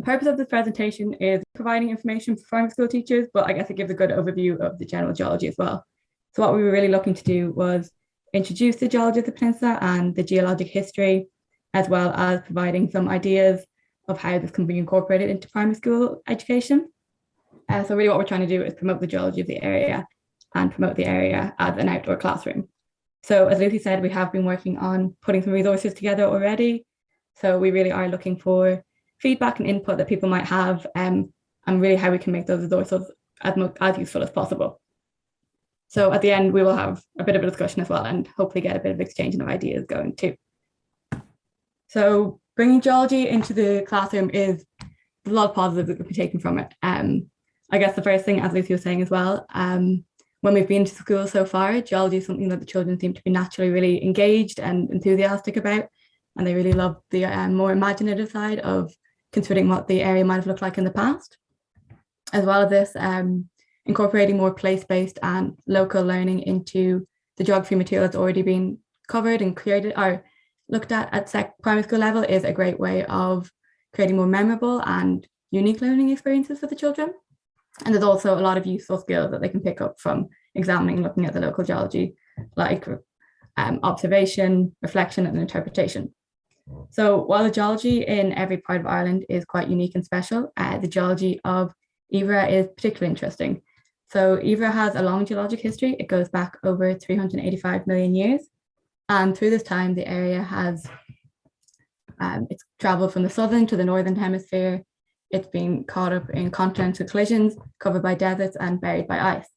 The purpose of this presentation is providing information for primary school teachers, but I guess it gives a good overview of the general geology as well. So what we were really looking to do was introduce the geology of the peninsula and the geologic history, as well as providing some ideas of how this can be incorporated into primary school education. So really what we're trying to do is promote the geology of the area and promote the area as an outdoor classroom. So as Lucy said, we have been working on putting some resources together already. So we really are looking for feedback and input that people might have, and really how we can make those resources as useful as possible. So at the end, we will have a bit of a discussion as well and hopefully get a bit of exchanging of ideas going too. So bringing geology into the classroom is a lot of positives that could be taken from it. I guess the first thing, as Lucy was saying as well, when we've been to school so far, geology is something that the children seem to be naturally really engaged and enthusiastic about, and they really love the more imaginative side of considering what the area might have looked like in the past. As well as this, incorporating more place-based and local learning into the geography material that's already been covered and created or looked at primary school level is a great way of creating more memorable and unique learning experiences for the children. And there's also a lot of useful skills that they can pick up from examining and looking at the local geology, like observation, reflection, and interpretation. So while the geology in every part of Ireland is quite unique and special, the geology of Iveragh is particularly interesting. So Iveragh has a long geologic history. It goes back over 385 million years. And through this time, the area has it's traveled from the southern to the northern hemisphere. It's been caught up in continental collisions, covered by deserts and buried by ice.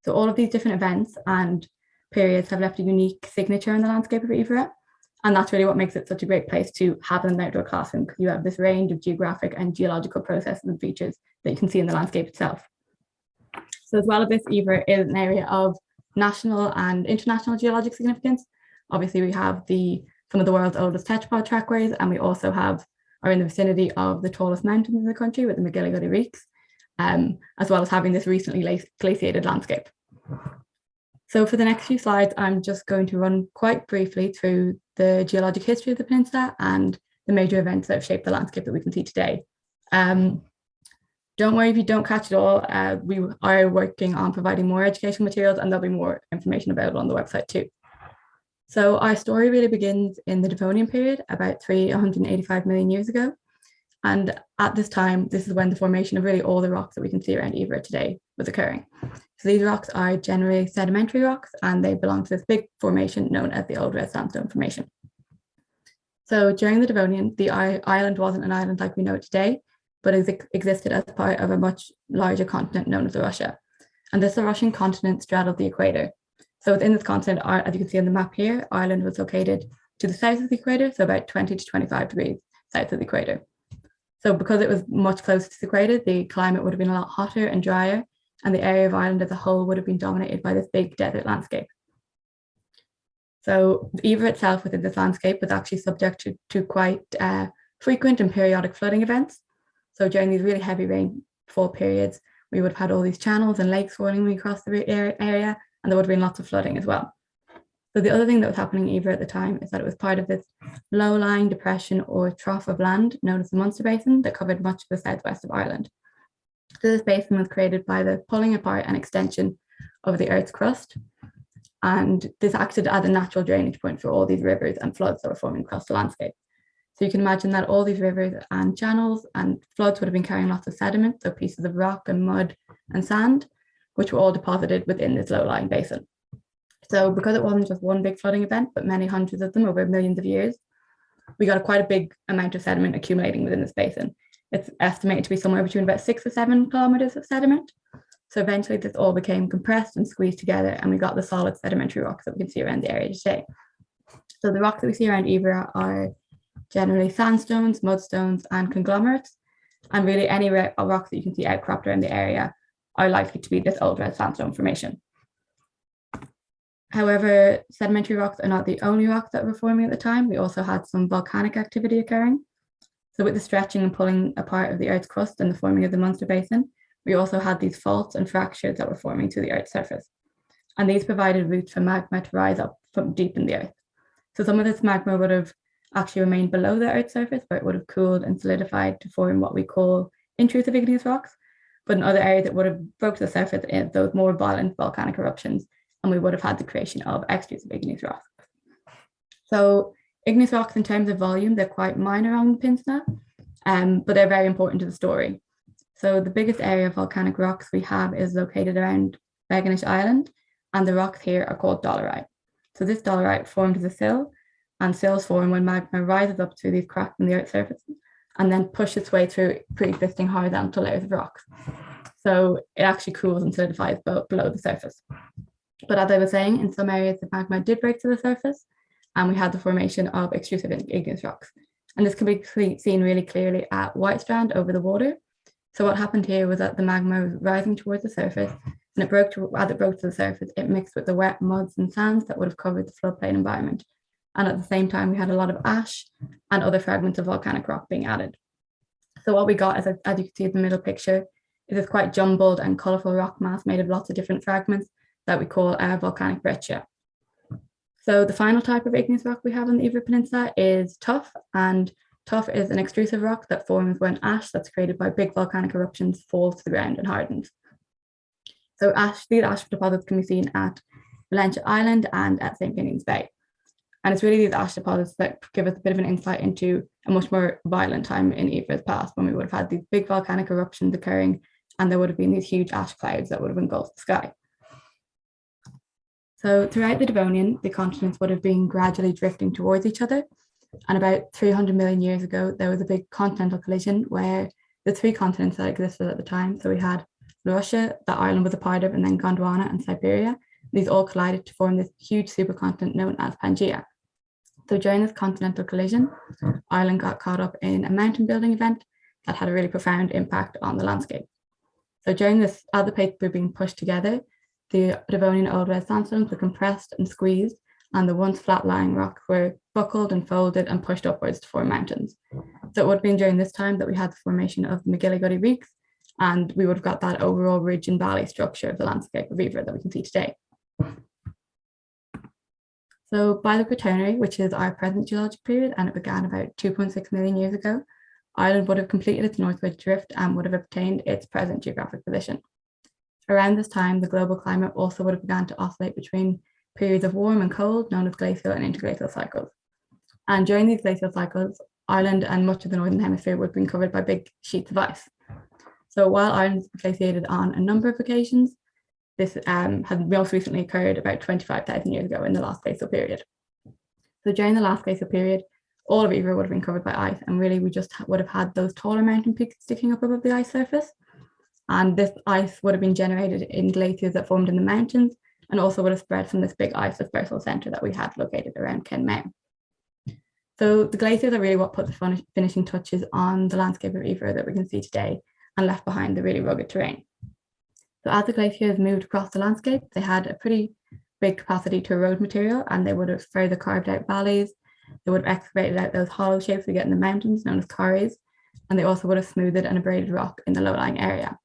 So all of these different events and periods have left a unique signature in the landscape of Iveragh. And that's really what makes it such a great place to have an outdoor classroom, because you have this range of geographic and geological processes and features that you can see in the landscape itself. So as well as this, Iveragh is an area of national and international geologic significance. Obviously, we have some of the world's oldest tetrapod trackways, and we also are in the vicinity of the tallest mountains in the country with the McGillicuddy Reeks, as well as having this recently glaciated landscape. So for the next few slides, I'm just going to run quite briefly through the geologic history of the peninsula and the major events that have shaped the landscape that we can see today. Don't worry if you don't catch it all. We are working on providing more educational materials, and there'll be more information available on the website too. So our story really begins in the Devonian period, about 385 million years ago. And at this time, this is when the formation of really all the rocks that we can see around Iveragh today was occurring. So these rocks are generally sedimentary rocks, and they belong to this big formation known as the Old Red Sandstone Formation. So during the Devonian, the island wasn't an island like we know it today, but it existed as part of a much larger continent known as Russia. And this Russian continent straddled the equator. So within this continent, as you can see on the map here, Ireland was located to the south of the equator, so about 20 to 25 degrees south of the equator. So because it was much closer to the equator, the climate would have been a lot hotter and drier, and the area of Ireland as a whole would have been dominated by this big desert landscape. So Iveragh itself within this landscape was actually subject to quite frequent and periodic flooding events. So during these really heavy rainfall periods, we would have had all these channels and lakes swirling across the area, and there would have been lots of flooding as well. So the other thing that was happening in Iveragh at the time is that it was part of this low-lying depression or trough of land known as the Munster Basin that covered much of the southwest of Ireland. So this basin was created by the pulling apart and extension of the Earth's crust, and this acted as a natural drainage point for all these rivers and floods that were forming across the landscape. So you can imagine that all these rivers and channels and floods would have been carrying lots of sediment, so pieces of rock and mud and sand, which were all deposited within this low-lying basin. So because it wasn't just one big flooding event, but many hundreds of them over millions of years, we got quite a big amount of sediment accumulating within this basin. It's estimated to be somewhere between about 6 or 7 kilometers of sediment. So eventually this all became compressed and squeezed together, and we got the solid sedimentary rocks that we can see around the area today. So the rocks that we see around Iveragh are generally sandstones, mudstones, and conglomerates. And really any rocks that you can see outcropped around the area are likely to be this Old Red Sandstone Formation. However, sedimentary rocks are not the only rocks that were forming at the time. We also had some volcanic activity occurring. So with the stretching and pulling apart of the Earth's crust and the forming of the Munster Basin, we also had these faults and fractures that were forming to the Earth's surface. And these provided routes for magma to rise up from deep in the Earth. So some of this magma would have actually remained below the Earth's surface, where it would have cooled and solidified to form what we call intrusive igneous rocks. But in other areas, it would have broke to the surface in those more violent volcanic eruptions, and we would have had the creation of extrusive igneous rocks. So igneous rocks, in terms of volume, they're quite minor on the peninsula, but they're very important to the story. So the biggest area of volcanic rocks we have is located around Begonish Island, and the rocks here are called dolerite. So this dolerite formed as a sill, and sills form when magma rises up through these cracks in the Earth's surface and then pushes its way through pre-existing horizontal layers of rocks. So it actually cools and solidifies below the surface. But as I was saying, in some areas, the magma did break to the surface, and we had the formation of extrusive igneous rocks. And this can be seen really clearly at White Strand over the water. So what happened here was that the magma was rising towards the surface, and as it broke to the surface, it mixed with the wet muds and sands that would have covered the floodplain environment. And at the same time, we had a lot of ash and other fragments of volcanic rock being added. So what we got, as you can see in the middle picture, is this quite jumbled and colourful rock mass made of lots of different fragments that we call volcanic breccia. So the final type of igneous rock we have on the Iveragh Peninsula is tuff, and tuff is an extrusive rock that forms when ash that's created by big volcanic eruptions falls to the ground and hardens. So these ash deposits can be seen at Valentia Island and at St. Ninian's Bay. And it's really these ash deposits that give us a bit of an insight into a much more violent time in Iveragh's past, when we would have had these big volcanic eruptions occurring, and there would have been these huge ash clouds that would have engulfed the sky. So throughout the Devonian, the continents would have been gradually drifting towards each other. And about 300 million years ago, there was a big continental collision where the three continents that existed at the time, so we had Russia, that Ireland was a part of, and then Gondwana and Siberia, these all collided to form this huge supercontinent known as Pangaea. So during this continental collision, Ireland got caught up in a mountain building event that had a really profound impact on the landscape. So during this, as the plates were being pushed together, the Devonian old red sandstones were compressed and squeezed, and the once flat-lying rocks were buckled and folded and pushed upwards to form mountains. So it would have been during this time that we had the formation of the McGillicuddy Reeks, and we would have got that overall ridge and valley structure of the landscape of Iveragh that we can see today. So by the Quaternary, which is our present geologic period, and it began about 2.6 million years ago, Ireland would have completed its northward drift and would have obtained its present geographic position. Around this time, the global climate also would have begun to oscillate between periods of warm and cold, known as glacial and interglacial cycles. And during these glacial cycles, Ireland and much of the Northern Hemisphere would have been covered by big sheets of ice. So while Ireland has glaciated on a number of occasions, this had most recently occurred about 25,000 years ago in the last glacial period. So during the last glacial period, all of Iveragh would have been covered by ice, and really we just would have had those taller mountain peaks sticking up above the ice surface. And this ice would have been generated in glaciers that formed in the mountains, and also would have spread from this big ice dispersal centre that we had located around Kenmare. So the glaciers are really what put the finishing touches on the landscape of Iveragh that we can see today, and left behind the really rugged terrain. So as the glaciers moved across the landscape, they had a pretty big capacity to erode material, and they would have further carved out valleys. They would have excavated out those hollow shapes we get in the mountains, known as corries, and they also would have smoothed and abraded rock in the low-lying area.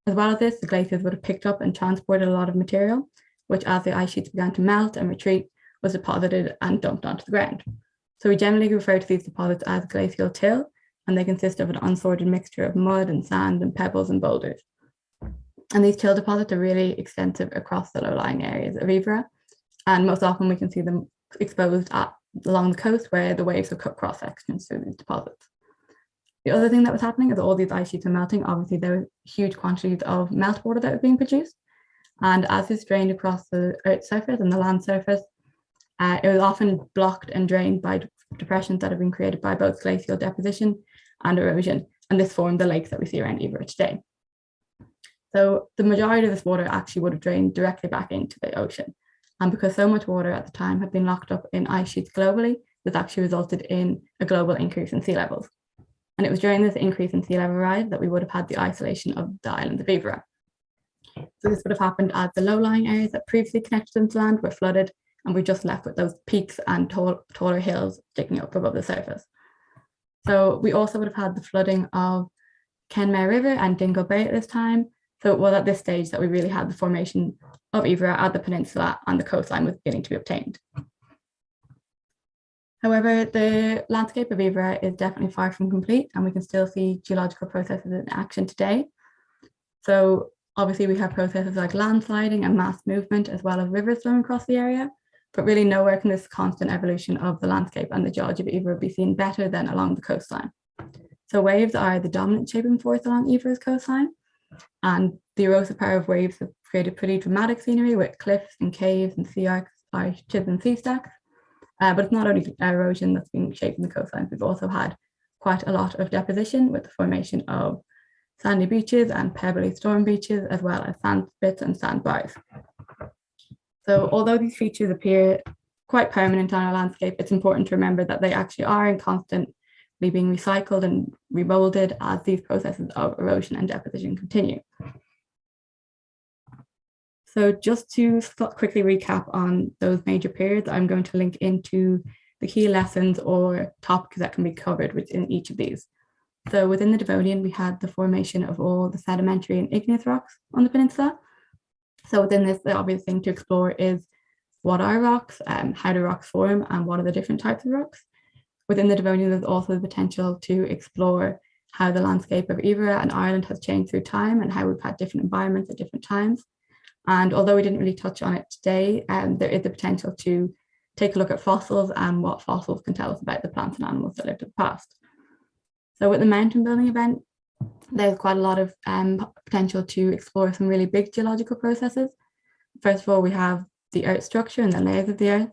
As well as this, the glaciers would have picked up and transported a lot of material, which as the ice sheets began to melt and retreat, was deposited and dumped onto the ground. So we generally refer to these deposits as glacial till, and they consist of an unsorted mixture of mud and sand and pebbles and boulders. And these till deposits are really extensive across the low-lying areas of Iveragh, and most often we can see them exposed along the coast where the waves have cut cross-sections through these deposits. The other thing that was happening is all these ice sheets are melting. Obviously, there were huge quantities of meltwater that was being produced. And as this drained across the Earth's surface and the land surface, it was often blocked and drained by depressions that have been created by both glacial deposition and erosion. And this formed the lakes that we see around Iveragh today. So the majority of this water actually would have drained directly back into the ocean. And because so much water at the time had been locked up in ice sheets globally, this actually resulted in a global increase in sea levels. And it was during this increase in sea level rise that we would have had the isolation of the island of Iveragh. So this would have happened as the low-lying areas that previously connected them to land were flooded, and we're just left with those peaks and taller hills sticking up above the surface. So we also would have had the flooding of Kenmare River and Dingle Bay at this time. So it was at this stage that we really had the formation of Iveragh at the peninsula, and the coastline was beginning to be obtained. However, the landscape of Iveragh is definitely far from complete, and we can still see geological processes in action today. So obviously we have processes like landsliding and mass movement, as well as rivers flowing across the area, but really nowhere can this constant evolution of the landscape and the geology of Iveragh be seen better than along the coastline. So waves are the dominant shaping force along Iveragh's coastline, and the erosive power of waves have created pretty dramatic scenery with cliffs and caves and sea arcs, arches and sea stacks. But it's not only erosion that's been shaping the coastlines. We've also had quite a lot of deposition with the formation of sandy beaches and pebbly storm beaches, as well as sand spits and sandbars. So although these features appear quite permanent on our landscape, it's important to remember that they actually are in constantly being recycled and remolded as these processes of erosion and deposition continue. So just to quickly recap on those major periods, I'm going to link into the key lessons or topics that can be covered within each of these. So within the Devonian, we had the formation of all the sedimentary and igneous rocks on the peninsula. So within this, the obvious thing to explore is what are rocks, how do rocks form, and what are the different types of rocks. Within the Devonian, there's also the potential to explore how the landscape of Iveragh and Ireland has changed through time and how we've had different environments at different times. And although we didn't really touch on it today, there is the potential to take a look at fossils and what fossils can tell us about the plants and animals that lived in the past. So with the mountain building event, there's quite a lot of potential to explore some really big geological processes. First of all, we have the Earth structure and the layers of the Earth,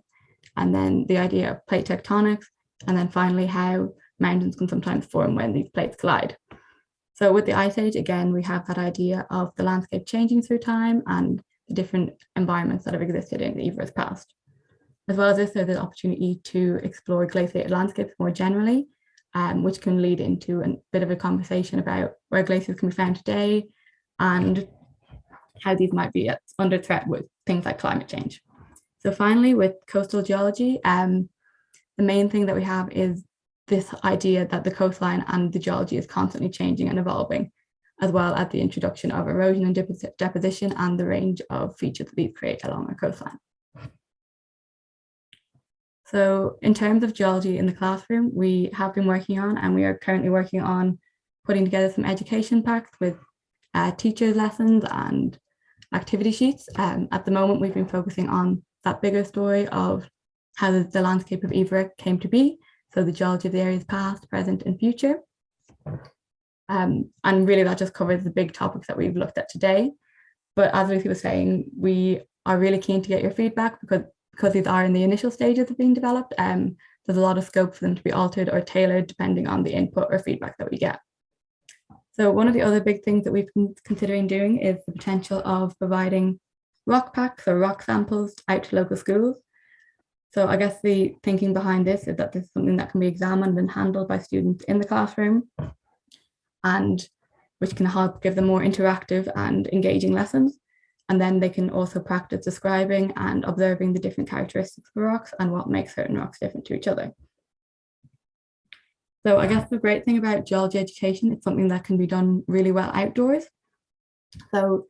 and then the idea of plate tectonics, and then finally how mountains can sometimes form when these plates collide. So with the Ice Age, again, we have that idea of the landscape changing through time and the different environments that have existed in Iveragh's past. As well as this, there's an opportunity to explore glaciated landscapes more generally, which can lead into a bit of a conversation about where glaciers can be found today and how these might be under threat with things like climate change. So finally, with coastal geology, the main thing that we have is this idea that the coastline and the geology is constantly changing and evolving, as well as the introduction of erosion and deposition and the range of features that these create along our coastline. So in terms of geology in the classroom, we have been working on, and we are currently working on putting together some education packs with teachers' lessons and activity sheets. At the moment, we've been focusing on that bigger story of how the landscape of Iveragh came to be, so the geology of the area's past, present, and future. And really that just covers the big topics that we've looked at today. But as Lucy was saying, we are really keen to get your feedback because these are in the initial stages of being developed. There's a lot of scope for them to be altered or tailored depending on the input or feedback that we get. So one of the other big things that we've been considering doing is the potential of providing rock packs or rock samples out to local schools. So I guess the thinking behind this is that this is something that can be examined and handled by students in the classroom, and which can help give them more interactive and engaging lessons. And then they can also practice describing and observing the different characteristics of rocks and what makes certain rocks different to each other. So I guess the great thing about geology education, it's something that can be done really well outdoors. So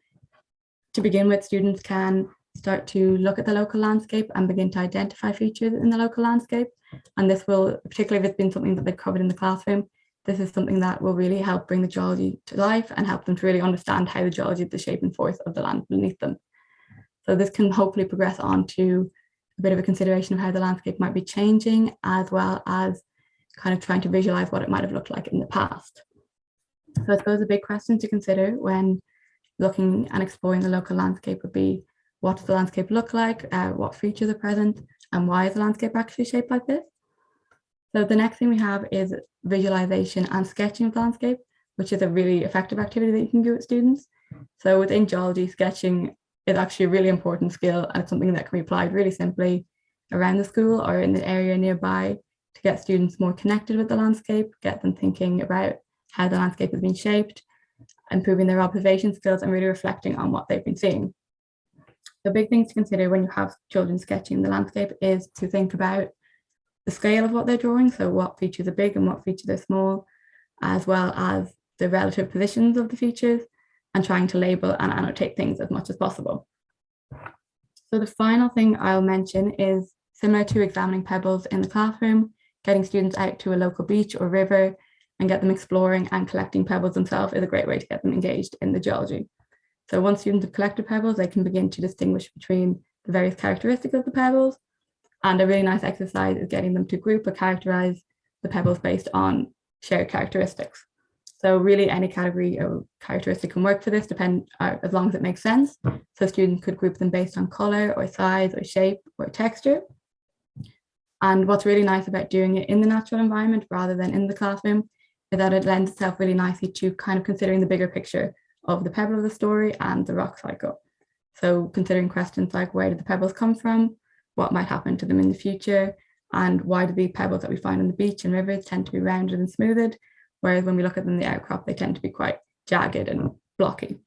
to begin with, students can start to look at the local landscape and begin to identify features in the local landscape. And this will, particularly if it's been something that they've covered in the classroom, this is something that will really help bring the geology to life and help them to really understand how the geology is the shaping force of the land beneath them. So this can hopefully progress on to a bit of a consideration of how the landscape might be changing, as well as kind of trying to visualize what it might have looked like in the past. So I suppose a big question to consider when looking and exploring the local landscape would be, what does the landscape look like? What features are present? And why is the landscape actually shaped like this? So the next thing we have is visualization and sketching of the landscape, which is a really effective activity that you can do with students. So within geology, sketching is actually a really important skill, and it's something that can be applied really simply around the school or in the area nearby to get students more connected with the landscape, get them thinking about how the landscape has been shaped, improving their observation skills and really reflecting on what they've been seeing. The big things to consider when you have children sketching the landscape is to think about the scale of what they're drawing, so what features are big and what features are small, as well as the relative positions of the features, and trying to label and annotate things as much as possible. So the final thing I'll mention is similar to examining pebbles in the classroom, getting students out to a local beach or river and get them exploring and collecting pebbles themselves is a great way to get them engaged in the geology. So once students have collected pebbles, they can begin to distinguish between the various characteristics of the pebbles. And a really nice exercise is getting them to group or characterize the pebbles based on shared characteristics. So really any category or characteristic can work for this, as long as it makes sense. So students could group them based on color or size or shape or texture. And what's really nice about doing it in the natural environment rather than in the classroom is that it lends itself really nicely to kind of considering the bigger picture of the pebble of the story and the rock cycle. So considering questions like where did the pebbles come from, what might happen to them in the future, and why do the pebbles that we find on the beach and rivers tend to be rounded and smoothed, whereas when we look at them in the outcrop, they tend to be quite jagged and blocky.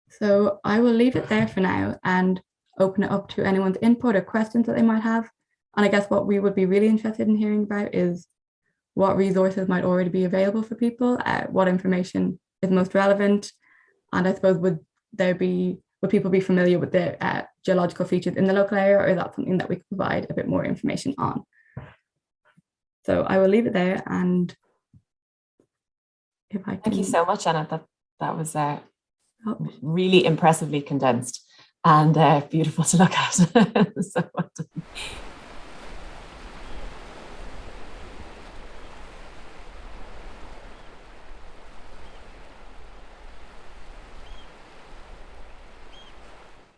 So I will leave it there for now and open it up to anyone's input or questions that they might have. And I guess what we would be really interested in hearing about is what resources might already be available for people, what information is most relevant, and I suppose would people be familiar with the geological features in the local area, or is that something that we could provide a bit more information on? So I will leave it there, and if I can... Thank you so much, Anna. That was really impressively condensed and beautiful to look at. So well done.